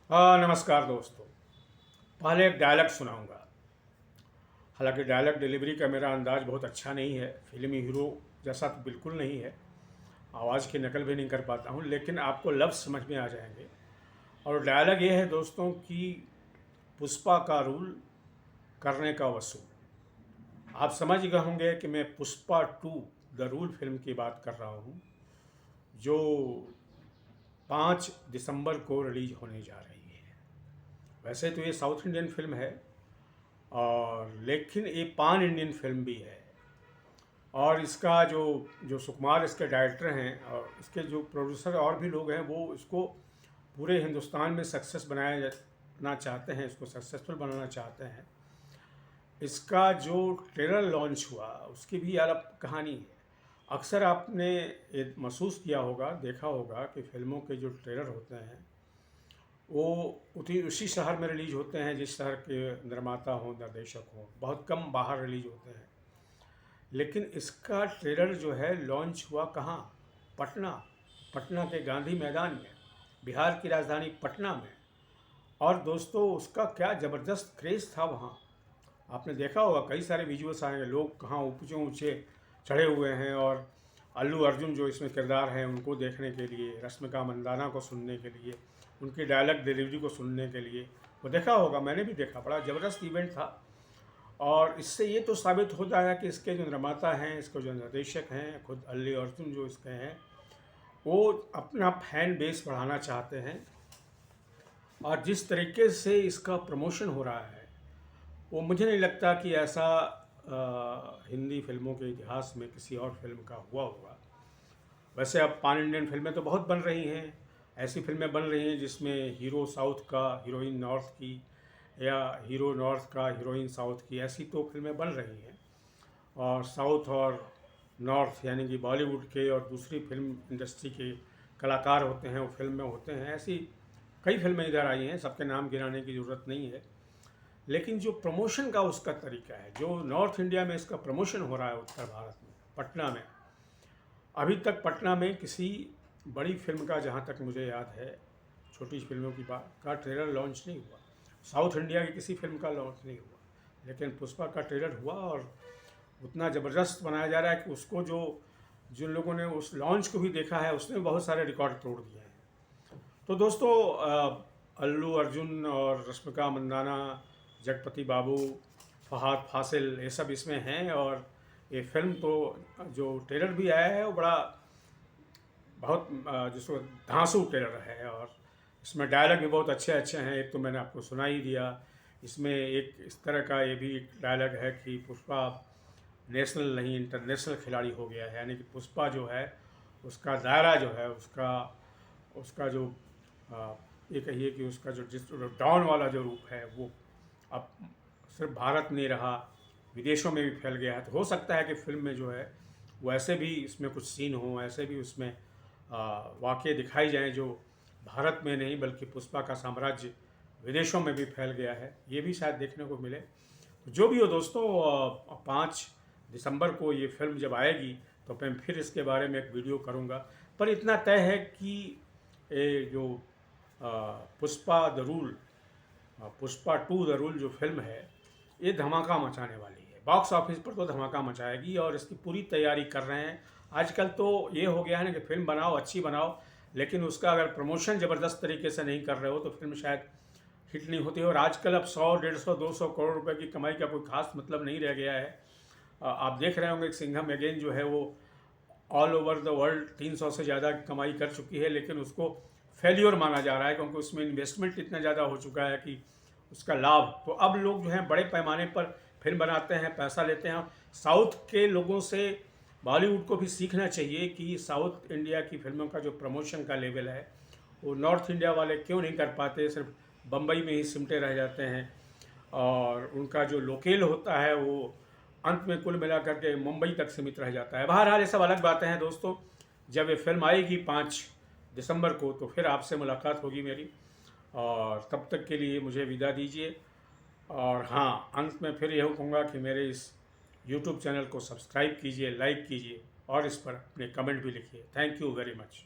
नमस्कार दोस्तों। पहले एक डायलॉग सुनाऊंगा। हालांकि डायलॉग डिलीवरी का मेरा अंदाज़ बहुत अच्छा नहीं है, फिल्मी हीरो जैसा तो बिल्कुल नहीं है। आवाज़ की नकल भी नहीं कर पाता हूं, लेकिन आपको लफ्ज़ समझ में आ जाएंगे। और डायलॉग ये है दोस्तों कि पुष्पा का रूल करने का वसूल। आप समझ गए होंगे कि मैं पुष्पा 2 द रूल फिल्म की बात कर रहा हूं, जो 5 दिसंबर को रिलीज होने जा रही है। वैसे तो ये साउथ इंडियन फिल्म है, और लेकिन ये पान इंडियन फिल्म भी है। और इसका जो जो सुकुमार इसके डायरेक्टर हैं, और इसके जो प्रोड्यूसर और भी लोग हैं, वो इसको पूरे हिंदुस्तान में सक्सेस बनाना चाहते हैं, इसको सक्सेसफुल बनाना चाहते हैं। इसका जो ट्रेलर लॉन्च हुआ उसकी भी अलग कहानी है। अक्सर आपने ये महसूस किया होगा, देखा होगा कि फिल्मों के जो ट्रेलर होते हैं वो उसी शहर में रिलीज होते हैं जिस शहर के निर्माता हों, निर्देशक हों। बहुत कम बाहर रिलीज होते हैं। लेकिन इसका ट्रेलर जो है लॉन्च हुआ कहाँ? पटना। पटना के गांधी मैदान में, बिहार की राजधानी पटना में। और दोस्तों, उसका क्या ज़बरदस्त क्रेज़ था वहाँ। आपने देखा होगा, कई सारे विजुअल्स आएंगे, लोग कहाँ ऊँचे ऊँचे चढ़े हुए हैं, और अल्लू अर्जुन जो इसमें किरदार हैं उनको देखने के लिए, रश्मिका मंदाना को सुनने के लिए, उनकी डायलॉग डिलीवरी को सुनने के लिए। वो देखा होगा, मैंने भी देखा, बड़ा ज़बरदस्त इवेंट था। और इससे ये तो साबित होता है कि इसके जो निर्माता हैं, इसके जो निर्देशक हैं, खुद अल्लू अर्जुन जो इसके हैं, वो अपना फैन बेस बढ़ाना चाहते हैं। और जिस तरीके से इसका प्रमोशन हो रहा है, वो मुझे नहीं लगता कि ऐसा हिंदी फिल्मों के इतिहास में किसी और फिल्म का हुआ होगा। वैसे अब पान इंडियन फिल्में तो बहुत बन रही हैं। ऐसी फिल्में बन रही हैं जिसमें हीरो साउथ का, हीरोइन नॉर्थ की, या हीरो नॉर्थ का, हीरोइन साउथ की, ऐसी तो फिल्में बन रही हैं। और साउथ और नॉर्थ यानी कि बॉलीवुड के और दूसरी फिल्म इंडस्ट्री के कलाकार होते हैं, वो फिल्म में होते हैं। ऐसी कई फिल्में इधर आई हैं, सबके नाम गिनाने की ज़रूरत नहीं है। लेकिन जो प्रमोशन का उसका तरीका है, जो नॉर्थ इंडिया में इसका प्रमोशन हो रहा है, उत्तर भारत में, पटना में, अभी तक पटना में किसी बड़ी फिल्म का, जहाँ तक मुझे याद है, छोटी फिल्मों की बात का ट्रेलर लॉन्च नहीं हुआ। साउथ इंडिया की किसी फिल्म का लॉन्च नहीं हुआ, लेकिन पुष्पा का ट्रेलर हुआ। और उतना ज़बरदस्त बनाया जा रहा है कि उसको जिन लोगों ने उस लॉन्च को भी देखा है, उसने बहुत सारे रिकॉर्ड तोड़ दिए हैं। तो दोस्तों, अल्लू अर्जुन और रश्मिका मंदाना, जगपति बाबू, फहाद फासिल, ये सब इसमें हैं। और ये फिल्म तो जो ट्रेलर भी आया है वो बहुत जिसको धांसू ट्रेलर है। और इसमें डायलॉग भी बहुत अच्छे अच्छे हैं। एक तो मैंने आपको सुना ही दिया। इसमें एक इस तरह का ये भी डायलॉग है कि पुष्पा नेशनल नहीं इंटरनेशनल खिलाड़ी हो गया है। यानी कि पुष्पा जो है, उसका दायरा जो है, उसका उसका जो ये कहिए कि उसका जो जिस डॉन वाला जो रूप है, वो अब सिर्फ भारत नहीं रहा, विदेशों में भी फैल गया है। तो हो सकता है कि फिल्म में जो है वो ऐसे भी इसमें कुछ सीन हों, ऐसे भी उसमें वाक़ये दिखाई जाएं जो भारत में नहीं बल्कि पुष्पा का साम्राज्य विदेशों में भी फैल गया है। ये भी शायद देखने को मिले। तो जो भी हो दोस्तों, 5 दिसंबर को ये फिल्म जब आएगी तो मैं फिर इसके बारे में एक वीडियो करूँगा। पर इतना तय है कि ये जो Pushpa the rule, Pushpa 2 the rule जो फिल्म है, ये धमाका मचाने वाली है। बॉक्स ऑफिस पर तो धमाका मचाएगी, और इसकी पूरी तैयारी कर रहे हैं। आजकल तो ये हो गया है ना कि फिल्म बनाओ, अच्छी बनाओ, लेकिन उसका अगर प्रमोशन ज़बरदस्त तरीके से नहीं कर रहे हो तो फिल्म शायद हिट नहीं होती। और आजकल अब 100, 150, 200 करोड़ रुपए की कमाई का कोई खास मतलब नहीं रह गया है। आप देख रहे होंगे कि सिंघम अगेन जो है वो ऑल ओवर द वर्ल्ड 300 से ज़्यादा कमाई कर चुकी है, लेकिन उसको फेल्योर माना जा रहा है क्योंकि उसमें इन्वेस्टमेंट इतना ज़्यादा हो चुका है कि उसका लाभ। तो अब लोग जो हैं बड़े पैमाने पर फिल्म बनाते हैं, पैसा लेते हैं। साउथ के लोगों से बॉलीवुड को भी सीखना चाहिए कि साउथ इंडिया की फिल्मों का जो प्रमोशन का लेवल है, वो नॉर्थ इंडिया वाले क्यों नहीं कर पाते, सिर्फ बम्बई में ही सिमटे रह जाते हैं। और उनका जो लोकेल होता है वो अंत में कुल मिलाकर के मुंबई तक सीमित रह जाता है। बहरहाल ये सब अलग बातें हैं दोस्तों। जब ये फिल्म आएगी 5 दिसंबर को, तो फिर आपसे मुलाकात होगी मेरी। और तब तक के लिए मुझे विदा दीजिए। और हाँ, अंत में फिर यह कहूँगा कि मेरे इस YouTube चैनल को सब्सक्राइब कीजिए, लाइक कीजिए, और इस पर अपने कमेंट भी लिखिए। Thank you very much.